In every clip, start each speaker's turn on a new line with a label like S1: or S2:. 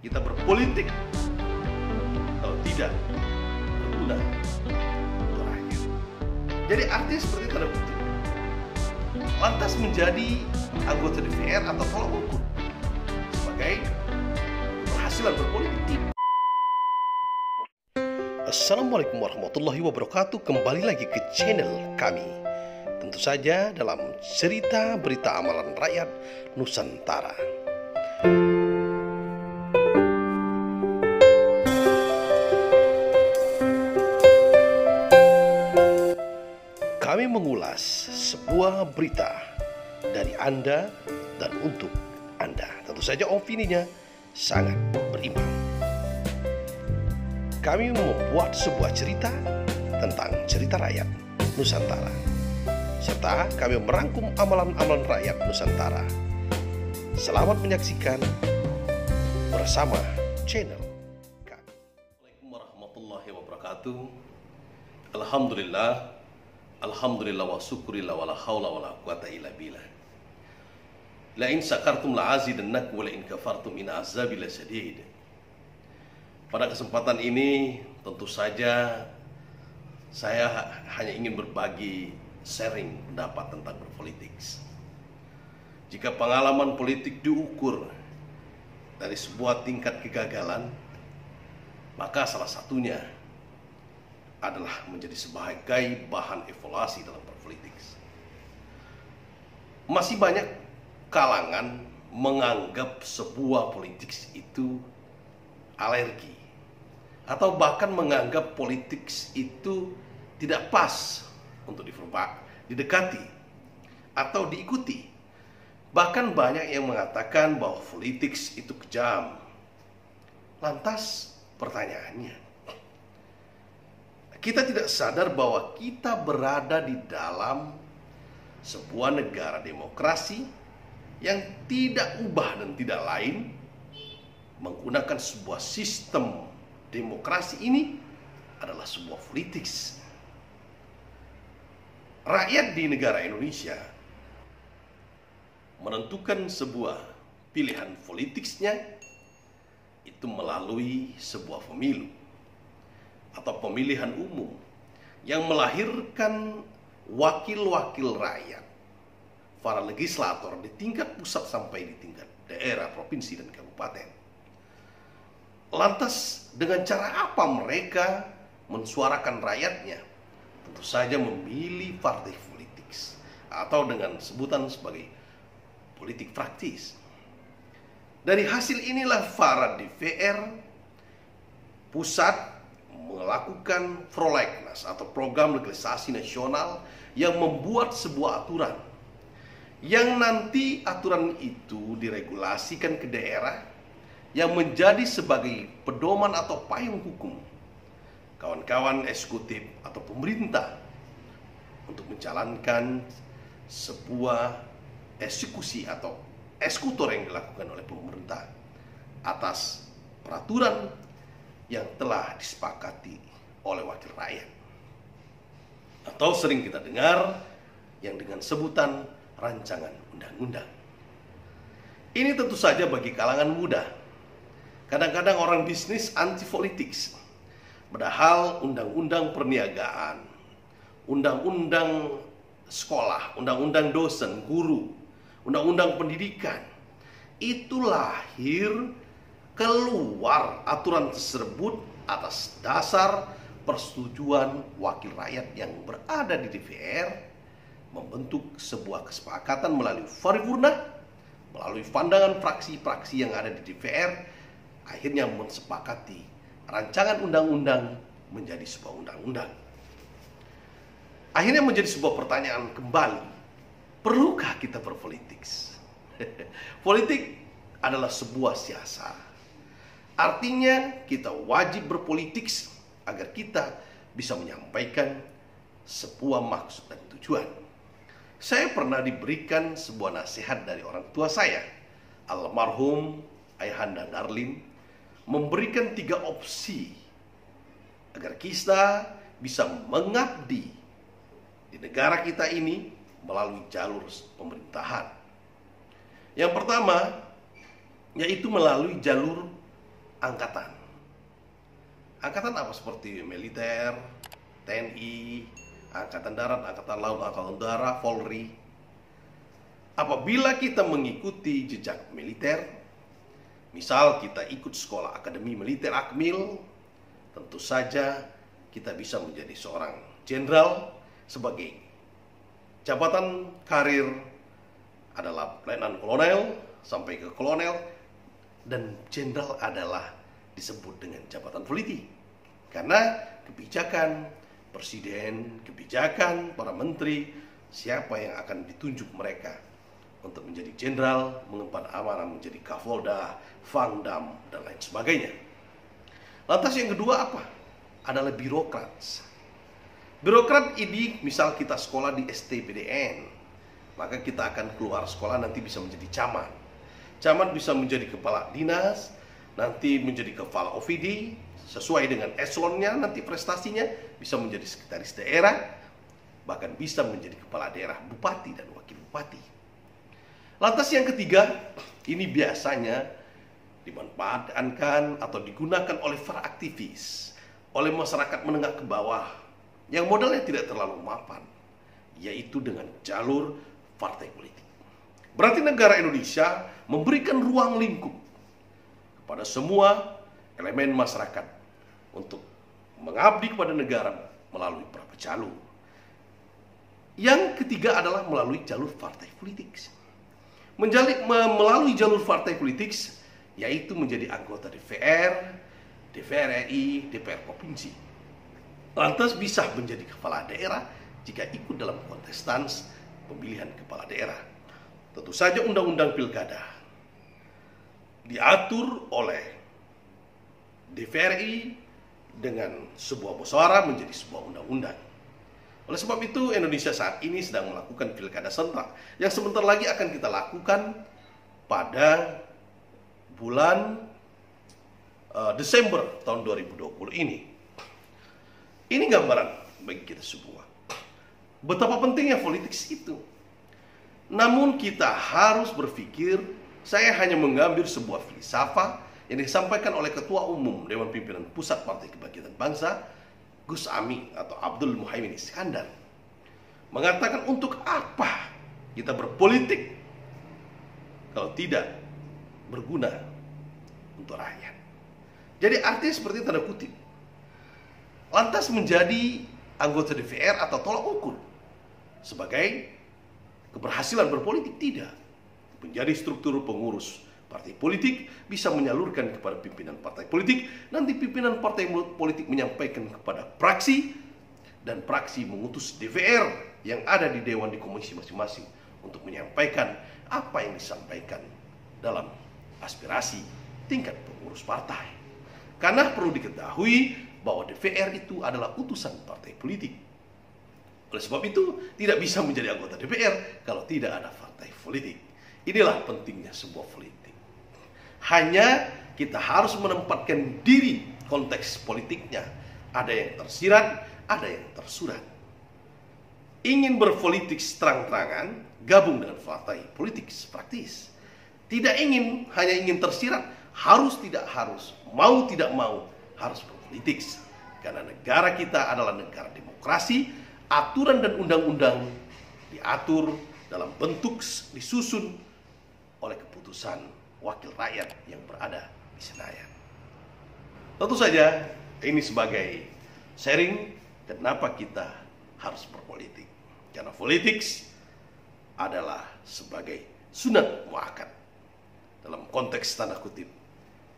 S1: kita berpolitik. Kalau tidak, berguna untuk rakyat. Jadi artinya seperti tanda kutip. Lantas menjadi anggota DPR atau tolak ukur sebagai keberhasilan berpolitik. Assalamualaikum warahmatullahi wabarakatuh. Kembali lagi ke channel kami. Tentu saja dalam cerita berita amalan rakyat Nusantara. Kami mengulas sebuah berita dari Anda dan untuk Anda. Tentu saja opininya sangat berimbang. Kami membuat sebuah cerita tentang cerita rakyat Nusantara, serta kami merangkum amalan-amalan rakyat Nusantara. Selamat menyaksikan bersama channel kami. Assalamualaikum warahmatullahi wabarakatuh. Alhamdulillah wa syukurillah wa la hawla wa la quwata illa billah. La in syakartum la azidannakum wa la in kafartum in azabi lasyadid. Pada kesempatan ini tentu saja saya hanya ingin berbagi sharing pendapat tentang berpolitik. Jika pengalaman politik diukur dari sebuah tingkat kegagalan, maka salah satunya adalah menjadi sebagai bahan evaluasi dalam berpolitik. Masih banyak kalangan menganggap sebuah politik itu alergi, atau bahkan menganggap politik itu tidak pas untuk didekati atau diikuti. Bahkan banyak yang mengatakan bahwa politik itu kejam. Lantas pertanyaannya, kita tidak sadar bahwa kita berada di dalam sebuah negara demokrasi yang tidak ubah dan tidak lain menggunakan sebuah sistem demokrasi ini adalah sebuah politik. Rakyat di negara Indonesia menentukan sebuah pilihan politiknya itu melalui sebuah pemilu atau pemilihan umum yang melahirkan wakil-wakil rakyat, para legislator di tingkat pusat sampai di tingkat daerah, provinsi, dan kabupaten. Lantas dengan cara apa mereka mensuarakan rakyatnya? Tentu saja memilih partai politik atau dengan sebutan sebagai politik praktis. Dari hasil inilah para DPR pusat melakukan prolegnas atau program legislasi nasional yang membuat sebuah aturan yang nanti aturan itu diregulasikan ke daerah yang menjadi sebagai pedoman atau payung hukum kawan-kawan eksekutif atau pemerintah untuk menjalankan sebuah eksekusi atau eksekutor yang dilakukan oleh pemerintah atas peraturan yang telah disepakati oleh wakil rakyat, atau sering kita dengar yang dengan sebutan rancangan undang-undang. Ini tentu saja bagi kalangan muda. Kadang-kadang orang bisnis anti politik, padahal undang-undang perniagaan, undang-undang sekolah, undang-undang dosen, guru, undang-undang pendidikan itu lahir keluar aturan tersebut atas dasar persetujuan wakil rakyat yang berada di DPR membentuk sebuah kesepakatan melalui paripurna, melalui pandangan fraksi-fraksi yang ada di DPR, akhirnya mensepakati rancangan undang-undang menjadi sebuah undang-undang. Akhirnya menjadi sebuah pertanyaan kembali, perlukah kita berpolitik? Politik adalah sebuah siasat. Artinya kita wajib berpolitik agar kita bisa menyampaikan sebuah maksud dan tujuan. Saya pernah diberikan sebuah nasihat dari orang tua saya, almarhum Ayahanda Darlim, memberikan 3 opsi agar kita bisa mengabdi di negara kita ini melalui jalur pemerintahan. Yang pertama yaitu melalui jalur angkatan. Angkatan apa? Seperti militer, TNI, Angkatan Darat, Angkatan Laut, Angkatan Udara, Polri. Apabila kita mengikuti jejak militer, misal kita ikut sekolah Akademi Militer Akmil, tentu saja kita bisa menjadi seorang jenderal. Sebagai jabatan karir adalah letnan kolonel sampai ke kolonel, dan jenderal adalah disebut dengan jabatan politik. Karena kebijakan presiden, kebijakan para menteri, siapa yang akan ditunjuk mereka untuk menjadi jenderal, mengemban amanah menjadi Kapolda, Pangdam, dan lain sebagainya. Lantas yang kedua apa? Adalah birokrat. Birokrat ini, misal kita sekolah di STPDN, maka kita akan keluar sekolah nanti bisa menjadi camat. Camat bisa menjadi kepala dinas, nanti menjadi kepala OVD, sesuai dengan eselonnya, nanti prestasinya bisa menjadi sekretaris daerah, bahkan bisa menjadi kepala daerah, bupati dan wakil bupati. Lantas yang ketiga, ini biasanya dimanfaatkan atau digunakan oleh para aktivis, oleh masyarakat menengah ke bawah yang modalnya tidak terlalu mapan, yaitu dengan jalur partai politik. Berarti negara Indonesia memberikan ruang lingkup kepada semua elemen masyarakat untuk mengabdi kepada negara melalui beberapa jalur. Yang ketiga adalah melalui jalur partai politik. Melalui jalur partai politik, yaitu menjadi anggota DPR, DPR RI, DPR Provinsi. Lantas bisa menjadi kepala daerah jika ikut dalam kontestasi pemilihan kepala daerah. Tentu saja undang-undang pilkada diatur oleh DPR RI dengan sebuah musyawarah menjadi sebuah undang-undang. Oleh sebab itu Indonesia saat ini sedang melakukan pilkada serentak yang sebentar lagi akan kita lakukan pada bulan Desember tahun 2020 ini. Ini gambaran bagi kita semua betapa pentingnya politik itu. Namun kita harus berpikir, saya hanya mengambil sebuah filsafat yang disampaikan oleh Ketua Umum Dewan Pimpinan Pusat Partai Kebangkitan Bangsa, Gus Ami atau Abdul Muhaimin Iskandar, mengatakan untuk apa kita berpolitik kalau tidak berguna untuk rakyat. Jadi artinya seperti tanda kutip, lantas menjadi anggota DPR atau tolak ukur sebagai keberhasilan berpolitik? Tidak. Menjadi struktur pengurus partai politik, bisa menyalurkan kepada pimpinan partai politik, nanti pimpinan partai politik menyampaikan kepada praksi, dan praksi mengutus DPR yang ada di dewan di komisi masing-masing untuk menyampaikan apa yang disampaikan dalam aspirasi tingkat pengurus partai. Karena perlu diketahui bahwa DPR itu adalah utusan partai politik. Oleh sebab itu, tidak bisa menjadi anggota DPR kalau tidak ada partai politik. Inilah pentingnya sebuah politik. Hanya kita harus menempatkan diri konteks politiknya. Ada yang tersirat, ada yang tersurat. Ingin berpolitik terang-terangan, gabung dengan partai politik praktis. Tidak ingin, hanya ingin tersirat, harus tidak harus, mau tidak mau, harus berpolitik. Karena negara kita adalah negara demokrasi, aturan dan undang-undang diatur dalam bentuk disusun oleh keputusan wakil rakyat yang berada di Senayan. Tentu saja ini sebagai sharing kenapa kita harus berpolitik. Karena politik adalah sebagai sunat muakkad. Dalam konteks tanda kutip,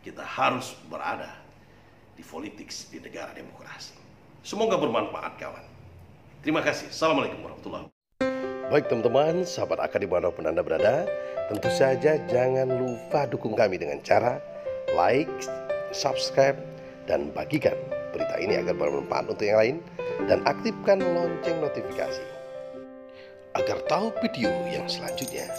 S1: kita harus berada di politik di negara demokrasi. Semoga bermanfaat kawan. Terima kasih. Assalamualaikum warahmatullahi wabarakatuh. Baik teman-teman, sahabat akad dimanapun Anda berada, tentu saja jangan lupa dukung kami dengan cara like, subscribe, dan bagikan berita ini agar bermanfaat untuk yang lain, dan aktifkan lonceng notifikasi agar tahu video yang selanjutnya.